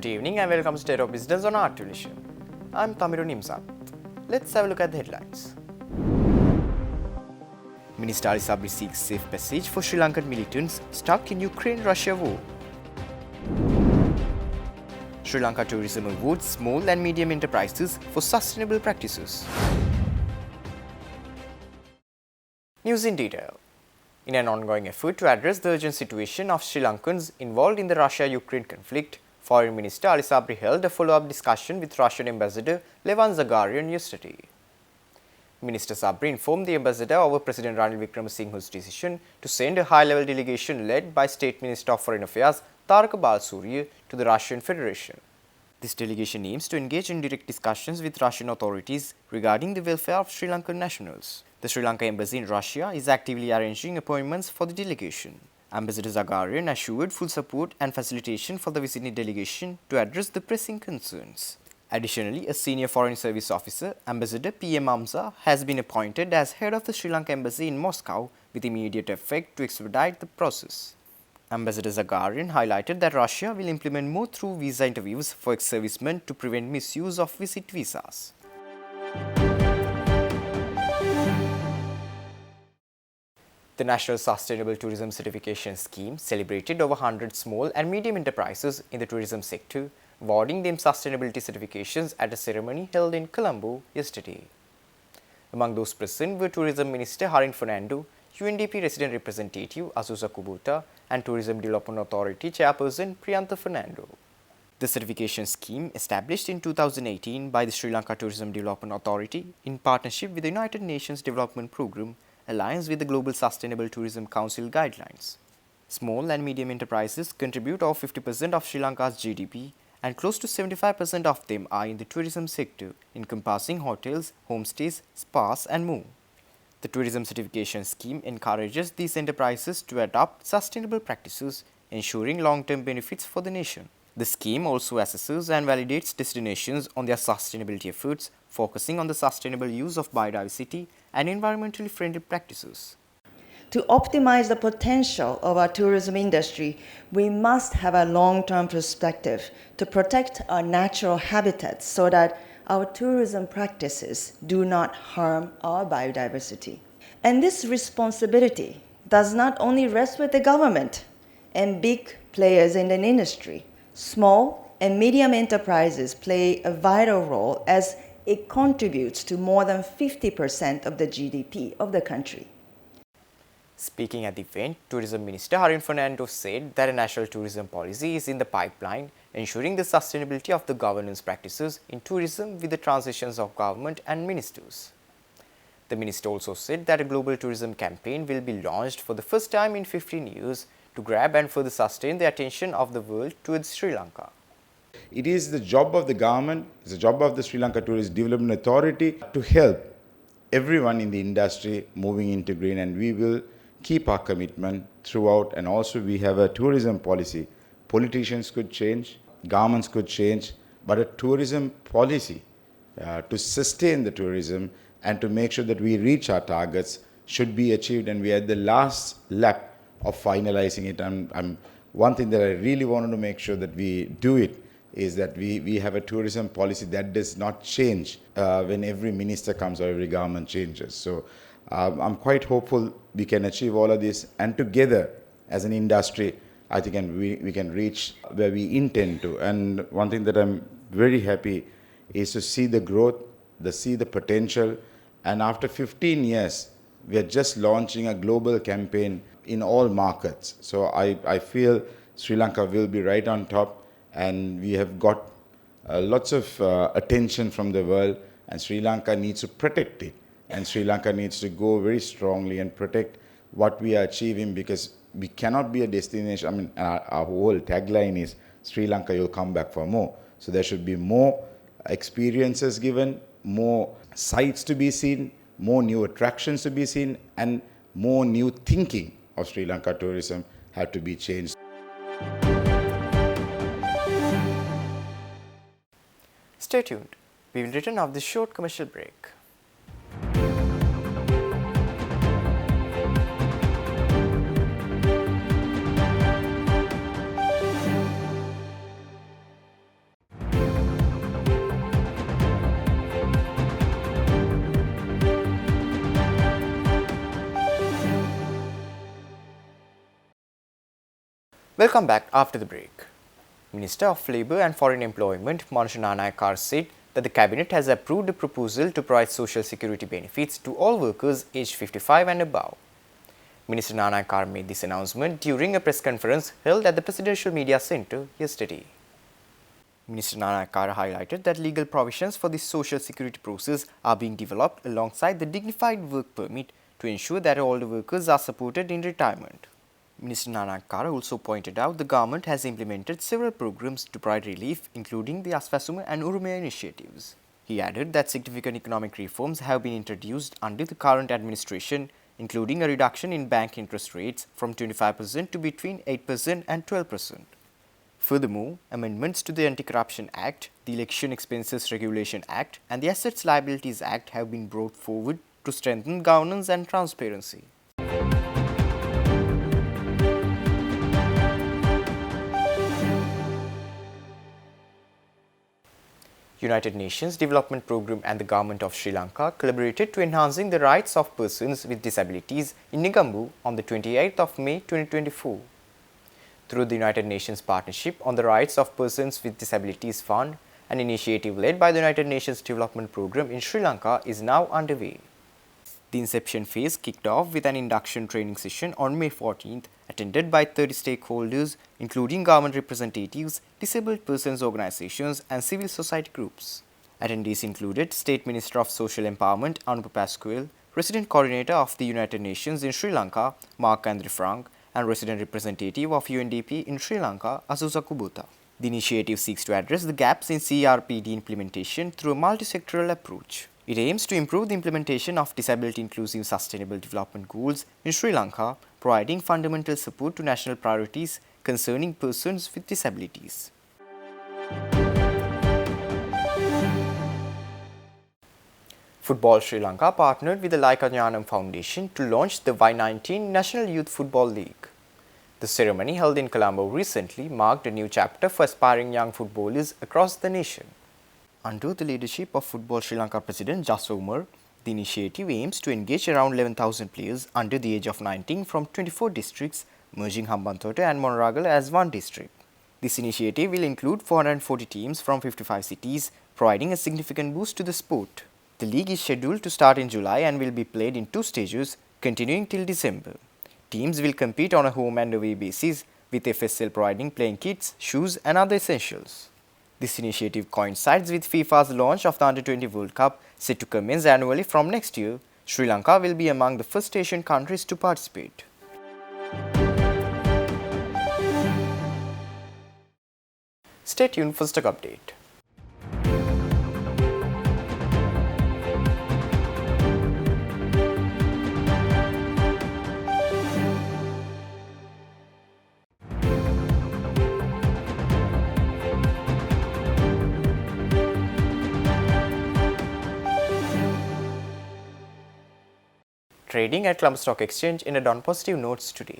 Good evening and welcome to State of Business on Art Television. I'm Tamiru Nimzat. Let's have a look at the headlines. Minister Ali Sabri seeks safe passage for Sri Lankan militants stuck in Ukraine-Russia war. Sri Lanka Tourism awards small and medium enterprises for sustainable practices. News in detail. In an ongoing effort to address the urgent situation of Sri Lankans involved in the Russia-Ukraine conflict, Foreign Minister Ali Sabri held a follow-up discussion with Russian Ambassador Levan Zagarian yesterday. Minister Sabri informed the ambassador of President Ranil Wickremesinghe's decision to send a high-level delegation led by State Minister of Foreign Affairs Taraka Balsurya to the Russian Federation. This delegation aims to engage in direct discussions with Russian authorities regarding the welfare of Sri Lankan nationals. The Sri Lanka Embassy in Russia is actively arranging appointments for the delegation. Ambassador Zagarian assured full support and facilitation for the visiting delegation to address the pressing concerns. Additionally, a senior foreign service officer, Ambassador P.M. Amza, has been appointed as head of the Sri Lanka Embassy in Moscow with immediate effect to expedite the process. Ambassador Zagarian highlighted that Russia will implement more through visa interviews for ex-servicemen to prevent misuse of visit visas. The National Sustainable Tourism Certification Scheme celebrated over 100 small and medium enterprises in the tourism sector, awarding them sustainability certifications at a ceremony held in Colombo yesterday. Among those present were Tourism Minister Harin Fernando, UNDP Resident Representative Azusa Kubota, and Tourism Development Authority Chairperson Priyantha Fernando. The certification scheme, established in 2018 by the Sri Lanka Tourism Development Authority in partnership with the United Nations Development Programme, aligns with the Global Sustainable Tourism Council guidelines. Small and medium enterprises contribute over 50% of Sri Lanka's GDP, and close to 75% of them are in the tourism sector, encompassing hotels, homestays, spas, and more. The tourism certification scheme encourages these enterprises to adopt sustainable practices, ensuring long-term benefits for the nation. The scheme also assesses and validates destinations on their sustainability efforts, focusing on the sustainable use of biodiversity and environmentally friendly practices. To optimize the potential of our tourism industry, we must have a long-term perspective to protect our natural habitats so that our tourism practices do not harm our biodiversity. And this responsibility does not only rest with the government and big players in the industry. Small and medium enterprises play a vital role as it contributes to more than 50% of the GDP of the country. Speaking at the event, Tourism Minister Harin Fernando said that a national tourism policy is in the pipeline, ensuring the sustainability of the governance practices in tourism with the transitions of government and ministers. The minister also said that a global tourism campaign will be launched for the first time in 15 years to grab and further sustain the attention of the world towards Sri Lanka. It is the job of the government, it's the job of the Sri Lanka Tourism Development Authority to help everyone in the industry moving into green, and we will keep our commitment throughout. And also we have a tourism policy. Politicians could change, governments could change, but a tourism policy to sustain the tourism and to make sure that we reach our targets should be achieved, and we are at the last lap of finalizing it. One thing that I really wanted to make sure that we do it is that we have a tourism policy that does not change when every minister comes or every government changes. So I'm quite hopeful we can achieve all of this, and together as an industry, I think we can reach where we intend to. And one thing that I'm very happy is to see the growth, see the potential, and after 15 years, we are just launching a global campaign in all markets. So I feel Sri Lanka will be right on top, and we have got lots of attention from the world, and Sri Lanka needs to protect it. And Sri Lanka needs to go very strongly and protect what we are achieving, because we cannot be a destination. I mean, our whole tagline is Sri Lanka, you'll come back for more. So there should be more experiences given, more sites to be seen, more new attractions to be seen, and more new thinking of Sri Lanka tourism had to be changed. Stay tuned. We will return after this short commercial break. Welcome back after the break. Minister of Labour and Foreign Employment Manshu Nanayakar said that the Cabinet has approved a proposal to provide social security benefits to all workers aged 55 and above. Minister Nanayakar made this announcement during a press conference held at the Presidential Media Centre yesterday. Minister Nanayakar highlighted that legal provisions for this social security process are being developed alongside the dignified work permit to ensure that all the workers are supported in retirement. Minister Nanayakar also pointed out the government has implemented several programs to provide relief, including the Asfasuma and Urumaya initiatives. He added that significant economic reforms have been introduced under the current administration, including a reduction in bank interest rates from 25% to between 8% and 12%. Furthermore, amendments to the Anti-Corruption Act, the Election Expenses Regulation Act, and the Assets Liabilities Act have been brought forward to strengthen governance and transparency. United Nations Development Programme and the Government of Sri Lanka collaborated to enhancing the rights of persons with disabilities in Negombo on the 28th of May 2024. Through the United Nations Partnership on the Rights of Persons with Disabilities Fund, an initiative led by the United Nations Development Programme in Sri Lanka is now underway. The inception phase kicked off with an induction training session on May 14th, attended by 30 stakeholders, including government representatives, disabled persons organizations, and civil society groups. Attendees included State Minister of Social Empowerment Anupa Pascual, Resident Coordinator of the United Nations in Sri Lanka, Mark Andre Frank, and Resident Representative of UNDP in Sri Lanka, Azusa Kubota. The initiative seeks to address the gaps in CRPD implementation through a multi-sectoral approach. It aims to improve the implementation of disability-inclusive sustainable development goals in Sri Lanka, providing fundamental support to national priorities concerning persons with disabilities. Football Sri Lanka partnered with the Laika Jnanam Foundation to launch the Y19 National Youth Football League. The ceremony held in Colombo recently marked a new chapter for aspiring young footballers across the nation. Under the leadership of Football Sri Lanka President Jaswa Umar, the initiative aims to engage around 11,000 players under the age of 19 from 24 districts, merging Hambantota and Monragala as one district. This initiative will include 440 teams from 55 cities, providing a significant boost to the sport. The league is scheduled to start in July and will be played in 2 stages, continuing till December. Teams will compete on a home and away basis, with FSL providing playing kits, shoes, and other essentials. This initiative coincides with FIFA's launch of the Under-20 World Cup, set to commence annually from next year. Sri Lanka will be among the first Asian countries to participate. Stay tuned for Stock Update. Trading at Colombo Stock Exchange in a positive notes today.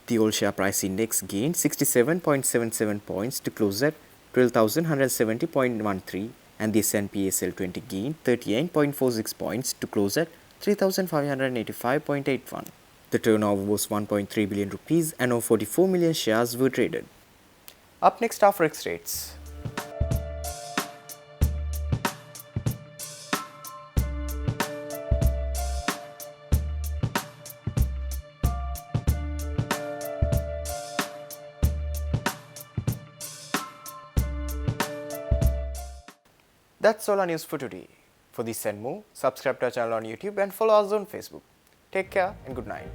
The All Share Price Index gained 67.77 points to close at 12,170.13, and the S&P SL 20 gained 38.46 points to close at 3,585.81. The turnover was 1.3 billion rupees and over 44 million shares were traded. Up next are forex rates. That's all our news for today. For this and more, subscribe to our channel on YouTube and follow us on Facebook. Take care and good night.